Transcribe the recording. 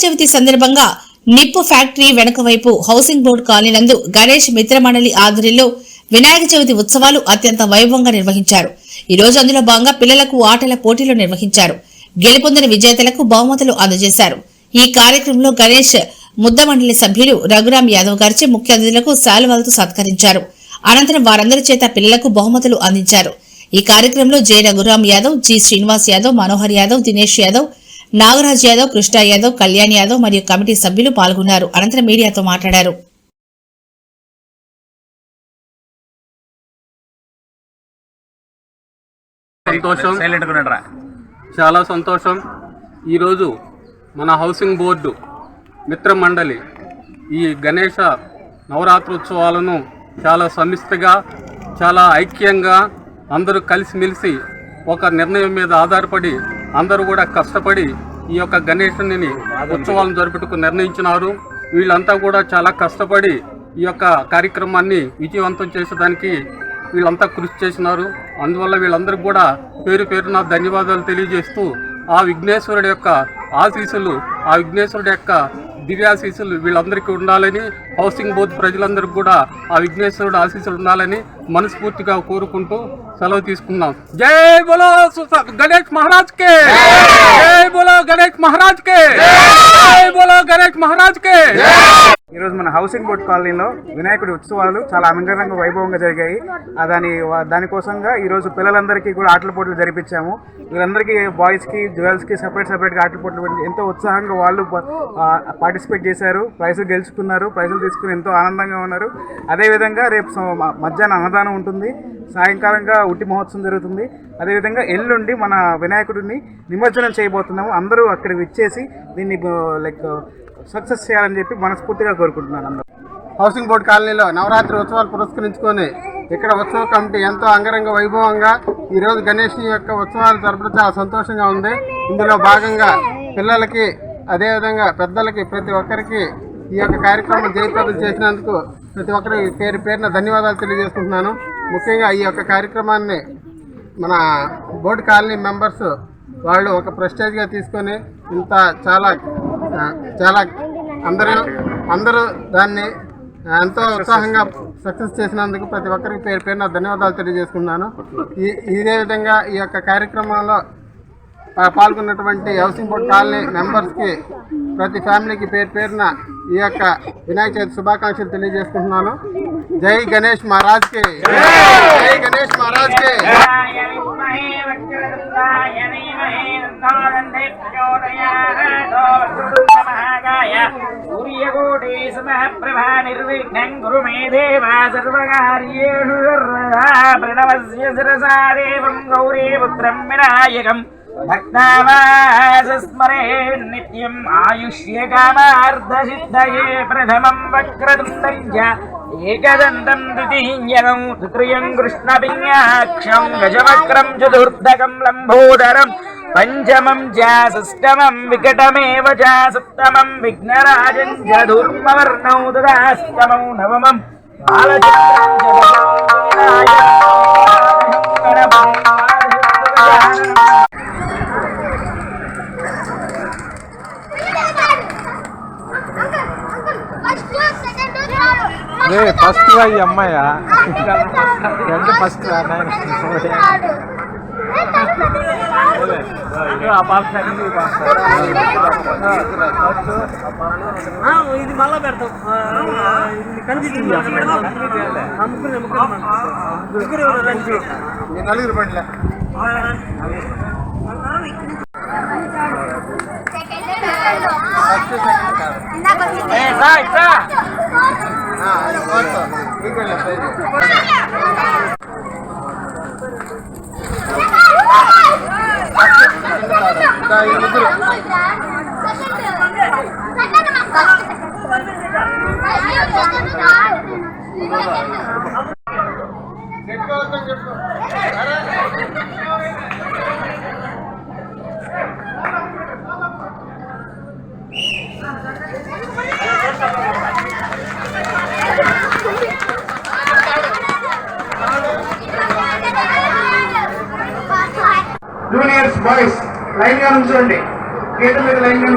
చవితి సందర్భంగా నిప్పు ఫ్యాక్టరీ వెనుక వైపు హౌసింగ్ బోర్డు కాలనీ నందు గణేష్ మిత్రమండలి ఆధ్వర్యంలో వినాయక చవితి ఉత్సవాలు అత్యంత వైభవంగా నిర్వహించారు. ఈ రోజు అందులో భాగంగా పిల్లలకు ఆటల పోటీలు నిర్వహించారు. గెలుపొందిన విజేతలకు బహుమతులు అందజేశారు. ఈ కార్యక్రమంలో గణేష్ ముద్ద మండలి సభ్యులు రఘురామ్ యాదవ్ గారిచే ముఖ్య అతిథులకు శాలువాలతో సత్కరించారు. అనంతరం వారందరి చేత పిల్లలకు బహుమతులు అందించారు. ఈ కార్యక్రమంలో జె రఘురామ్ యాదవ్, జి శ్రీనివాస్ యాదవ్, మనోహర్ యాదవ్, దినేష్ యాదవ్, నాగరాజ్ యాదవ్, కృష్ణ యాదవ్, కళ్యాణ్ యాదవ్ మరియు కమిటీ సభ్యులు పాల్గొన్నారు. అనంతరం మీడియాతో మాట్లాడారు. చాలా సంతోషం. ఈరోజు మన హౌసింగ్ బోర్డు మిత్ర మండలి ఈ గణేష నవరాత్రోత్సవాలను చాలా సమిష్టిగా, చాలా ఐక్యంగా అందరూ కలిసిమెలిసి ఒక నిర్ణయం మీద ఆధారపడి అందరూ కూడా కష్టపడి ఈ యొక్క గణేశుని ఉత్సవాలను జరుపుటకు నిర్ణయించినారు. వీళ్ళంతా కూడా చాలా కష్టపడి ఈ యొక్క కార్యక్రమాన్ని విజయవంతం చేసేదానికి వీళ్ళంతా కృషి చేసినారు. అందువల్ల వీళ్ళందరికీ కూడా పేరు పేరున ధన్యవాదాలు తెలియజేస్తూ ఆ విఘ్నేశ్వరుడి యొక్క ఆశీస్సులు, ఆ విఘ్నేశ్వరుడి యొక్క దివ్యాశీస్సులు వీళ్ళందరికీ ఉండాలని, హౌసింగ్ బోర్డు ప్రజలందరికీ కూడా ఆ విఘ్నేశ్వరుడు ఆశీస్సులు ఉండాలని మనస్ఫూర్తిగా కోరుకుంటూ సెలవు తీసుకున్నాం. జై బోలో గణేష్ మహారాజ్ కే, జై బోలో గణేష్ మహారాజ్ కే, జై బోలో గణేష్ మహారాజ్ కే. ఈరోజు మన హౌసింగ్ బోర్డ్ కాలనీలో వినాయకుడి ఉత్సవాలు చాలా అంగరంగ వైభవంగా జరిగాయి. దానికోసంగా ఈరోజు పిల్లలందరికీ కూడా ఆటల పోటీలు జరిపించాము. వీళ్ళందరికీ బాయ్స్కి, గర్ల్స్కి సపరేట్గా ఆటల పోటీలు ఎంతో ఉత్సాహంగా వాళ్ళు పార్టిసిపేట్ చేశారు. ప్రైజులు గెలుచుకున్నారు. ప్రైజులు తీసుకుని ఎంతో ఆనందంగా ఉన్నారు. అదేవిధంగా రేపు మధ్యాహ్నం అన్నదానం ఉంటుంది. సాయంకాలంగా ఉట్టి మహోత్సవం జరుగుతుంది. అదేవిధంగా ఎల్లుండి మన వినాయకుడిని నిమజ్జనం చేయబోతున్నాము. అందరూ అక్కడికి విచ్చేసి దీన్ని సక్సెస్ చేయాలని చెప్పి మనస్ఫూర్తిగా కోరుకుంటున్నాను. అందరూ హౌసింగ్ బోర్డు కాలనీలో నవరాత్రి ఉత్సవాలు పురస్కరించుకొని ఇక్కడ ఉత్సవ కమిటీ ఎంతో అంగరంగ వైభవంగా ఈరోజు గణేష్ యొక్క ఉత్సవాలు జరపడం చాలా సంతోషంగా ఉంది. ఇందులో భాగంగా పిల్లలకి, అదేవిధంగా పెద్దలకి, ప్రతి ఒక్కరికి ఈ యొక్క కార్యక్రమం జయప్రదం చేసినందుకు ప్రతి ఒక్కరికి పేరు పేరున ధన్యవాదాలు తెలియజేసుకుంటున్నాను. ముఖ్యంగా ఈ యొక్క కార్యక్రమాన్ని మన బోర్డు కాలనీ మెంబర్స్ వాళ్ళు ఒక ప్రెస్టేజ్గా తీసుకొని ఇంత చాలా అందరూ దాన్ని ఎంతో ఉత్సాహంగా సక్సెస్ చేసినందుకు ప్రతి ఒక్కరికి పేరు పేరున ధన్యవాదాలు తెలియజేసుకున్నాను. ఇదే విధంగా ఈ యొక్క కార్యక్రమంలో పాల్గొన్నటువంటి హౌసింగ్ బోర్డు కాలనీ మెంబర్స్కి, ప్రతి ఫ్యామిలీకి పేరు పేరున ఈ యొక్క వినాయక చవితి శుభాకాంక్షలు తెలియజేసుకుంటున్నాను. జై గణేష్ మహారాజ్ కే, జై గణేష్ మహారాజ్ కే. సూర్యకోటి సమప్రభా నిర్విఘ్నం కురు మే దేవా సర్వకార్యేషు సర్వదా. ప్రణవస్య శిరసా దేవం గౌరీపుత్రం వినాయకం భక్తావాసస్మరే నిత్యం. ఆయుష్య కామార్థసిద్ధయే ప్రథమం వక్రతుండం చ ఏకదంతం ద్వితీయం తృతీయం కృష్ణపిన్యాక్షం గజవక్రం చతుర్థకం లంబోదరం పంచమం చ షష్టమం వికటమేవ చ సప్తమం విఘ్నరాజం చ ధూర్మవర్ణౌ తదాష్టమం నవమం బాలచంద్రం ఫస్ట్ ఈ అమ్మాయా ఫస్ట్ ఇది మళ్ళా పెడతాం. నలుగురు పట్ల జూనియర్స్, బాయ్స్ లైన్ గా నుంచోండి. గేట్ మీద లైన్ గా